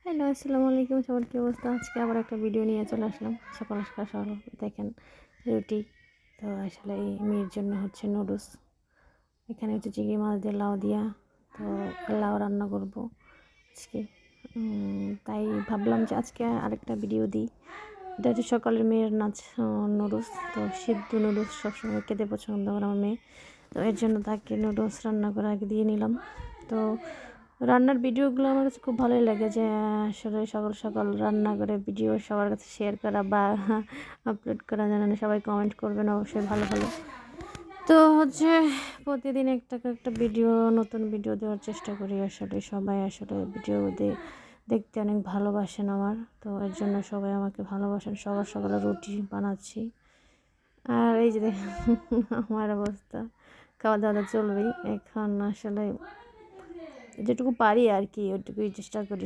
Hello, আসসালামু আলাইকুম। সবার কী অবস্থা? আজকে আবার একটা ভিডিও নিয়ে চলে আসলাম। সকাল সকাল দেখেন রুটি। তো আসলে এই মেয়ের জন্য হচ্ছে নুডলস। এখানে হচ্ছে চিংড়ি মাছ দিয়ে লাউ দিয়া, তো লাউ রান্না করব আজকে। তাই ভাবলাম যে আজকে আরেকটা ভিডিও দিই। এটা হচ্ছে সকালের মেয়ের নাচ, নুডলস। তো সিদ্ধ নুডলস সবসময় খেতে পছন্দ করে আমার মেয়ে। তো এর জন্য তাকে নুডলস রান্না করে আগে দিয়ে নিলাম। তো রান্নার ভিডিওগুলো আমার কাছে খুব ভালোই লাগে, যে আসলে সকাল সকাল রান্না করে ভিডিও সবার কাছে শেয়ার করা বা আপলোড করা, জানেন সবাই কমেন্ট করবেন অবশ্যই ভালো ভালো। তো হচ্ছে প্রতিদিন একটা ভিডিও, নতুন ভিডিও দেওয়ার চেষ্টা করি। আসলে সবাই আসলে ভিডিও দেখতে অনেক ভালোবাসেন আমার, তো এর জন্য সবাই আমাকে ভালোবাসেন। সবার সকালে রুটি বানাচ্ছি, আর এই যে দেখেন আমার অবস্থা, খাওয়া দাওয়া চলবেই এখন। আসলে যেটুকু পারি আর কি ওইটুকুই চেষ্টা করি